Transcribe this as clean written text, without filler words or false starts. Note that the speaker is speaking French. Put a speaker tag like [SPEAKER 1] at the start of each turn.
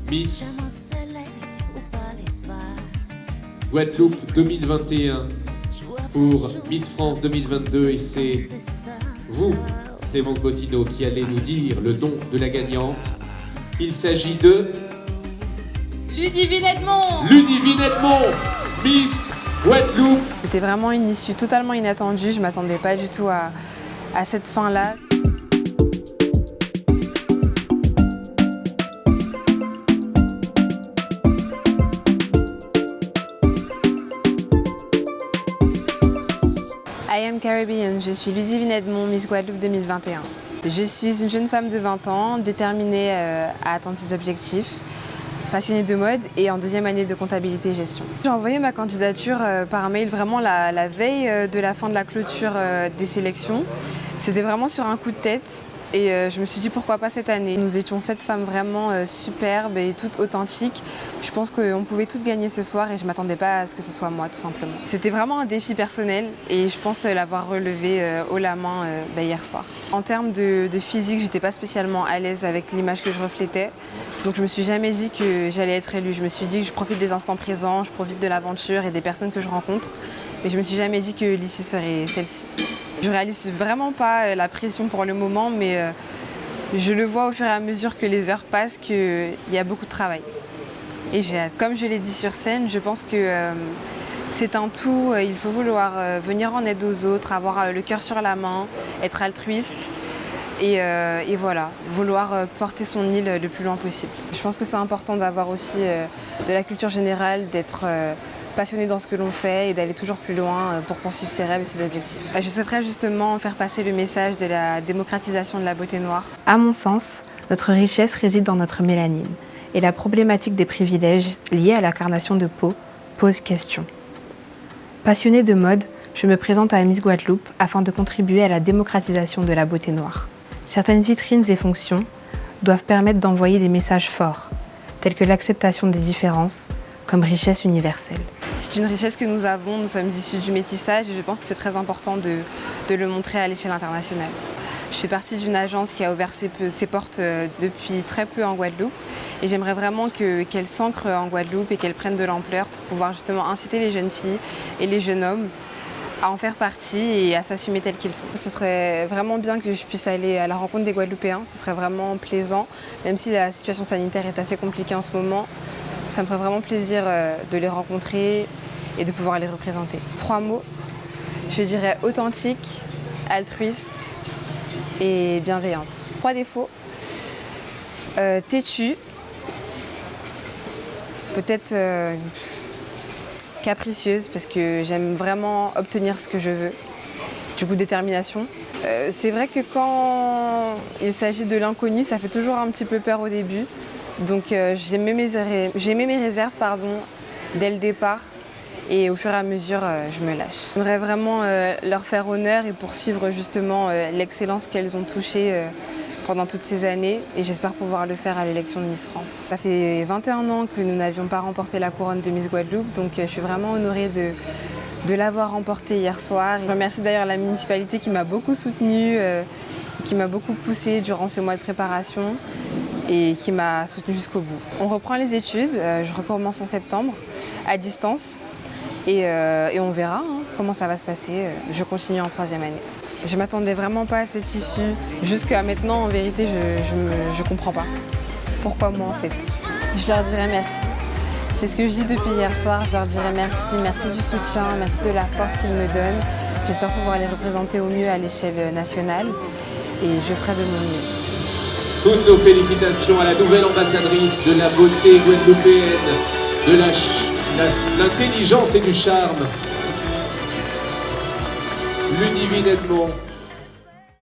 [SPEAKER 1] Miss Guadeloupe 2021 pour Miss France 2022 et c'est vous, Clémence Bottineau, qui allez nous dire le nom de la gagnante. Il s'agit de
[SPEAKER 2] Ludivine Edmond.
[SPEAKER 1] Ludivine Edmond, Miss Guadeloupe.
[SPEAKER 3] C'était vraiment une issue totalement inattendue, je ne m'attendais pas du tout à cette fin-là. I am Caribbean, je suis Ludivine Edmond, Miss Guadeloupe 2021. Je suis une jeune femme de 20 ans, déterminée à atteindre ses objectifs, passionnée de mode et en deuxième année de comptabilité et gestion. J'ai envoyé ma candidature par mail vraiment la veille de la fin de la clôture des sélections. C'était vraiment sur un coup de tête et je me suis dit pourquoi pas cette année. Nous étions 7 femmes vraiment superbes et toutes authentiques. Je pense qu'on pouvait toutes gagner ce soir et je ne m'attendais pas à ce que ce soit moi tout simplement. C'était vraiment un défi personnel et je pense l'avoir relevé haut la main hier soir. En termes de physique, j'étais pas spécialement à l'aise avec l'image que je reflétais. Donc je me suis jamais dit que j'allais être élue. Je me suis dit que je profite des instants présents, je profite de l'aventure et des personnes que je rencontre. Mais je me suis jamais dit que l'issue serait celle-ci. Je réalise vraiment pas la pression pour le moment, mais je le vois au fur et à mesure que les heures passent qu'il y a beaucoup de travail. Et j'ai hâte. Comme je l'ai dit sur scène, je pense que c'est un tout. Il faut vouloir venir en aide aux autres, avoir le cœur sur la main, être altruiste. Et voilà, vouloir porter son île le plus loin possible. Je pense que c'est important d'avoir aussi de la culture générale, d'être passionné dans ce que l'on fait et d'aller toujours plus loin pour poursuivre ses rêves et ses objectifs. Je souhaiterais justement faire passer le message de la démocratisation de la beauté noire. À mon sens, notre richesse réside dans notre mélanine et la problématique des privilèges liés à la carnation de peau pose question. Passionnée de mode, je me présente à Miss Guadeloupe afin de contribuer à la démocratisation de la beauté noire. Certaines vitrines et fonctions doivent permettre d'envoyer des messages forts, tels que l'acceptation des différences comme richesse universelle. C'est une richesse que nous avons, nous sommes issus du métissage et je pense que c'est très important de le montrer à l'échelle internationale. Je fais partie d'une agence qui a ouvert ses portes depuis très peu en Guadeloupe et j'aimerais vraiment qu'elle s'ancre en Guadeloupe et qu'elle prenne de l'ampleur pour pouvoir justement inciter les jeunes filles et les jeunes hommes à en faire partie et à s'assumer tels qu'ils sont. Ce serait vraiment bien que je puisse aller à la rencontre des Guadeloupéens, ce serait vraiment plaisant, même si la situation sanitaire est assez compliquée en ce moment. Ça me ferait vraiment plaisir de les rencontrer et de pouvoir les représenter. 3 mots, je dirais authentique, altruiste et bienveillante. 3 défauts, têtue, peut-être capricieuse parce que j'aime vraiment obtenir ce que je veux. Du coup, détermination. C'est vrai que quand il s'agit de l'inconnu, ça fait toujours un petit peu peur au début. Donc j'ai mis mes réserves dès le départ et au fur et à mesure, je me lâche. J'aimerais vraiment leur faire honneur et poursuivre justement l'excellence qu'elles ont touchée pendant toutes ces années et j'espère pouvoir le faire à l'élection de Miss France. Ça fait 21 ans que nous n'avions pas remporté la couronne de Miss Guadeloupe, donc je suis vraiment honorée de l'avoir remportée hier soir. Je remercie d'ailleurs la municipalité qui m'a beaucoup soutenue, qui m'a beaucoup poussée durant ces mois de préparation et qui m'a soutenue jusqu'au bout. On reprend les études, je recommence en septembre à distance et on verra comment ça va se passer. Je continue en 3e année. Je ne m'attendais vraiment pas à cette issue. Jusqu'à maintenant, en vérité, je ne comprends pas. Pourquoi moi, en fait? Je leur dirais merci. C'est ce que je dis depuis hier soir. Je leur dirais merci. Merci du soutien, merci de la force qu'ils me donnent. J'espère pouvoir les représenter au mieux à l'échelle nationale et je ferai de mon mieux.
[SPEAKER 1] Toutes nos félicitations à la nouvelle ambassadrice de la beauté guadeloupéenne, de l'intelligence et du charme, Ludivine Edmond.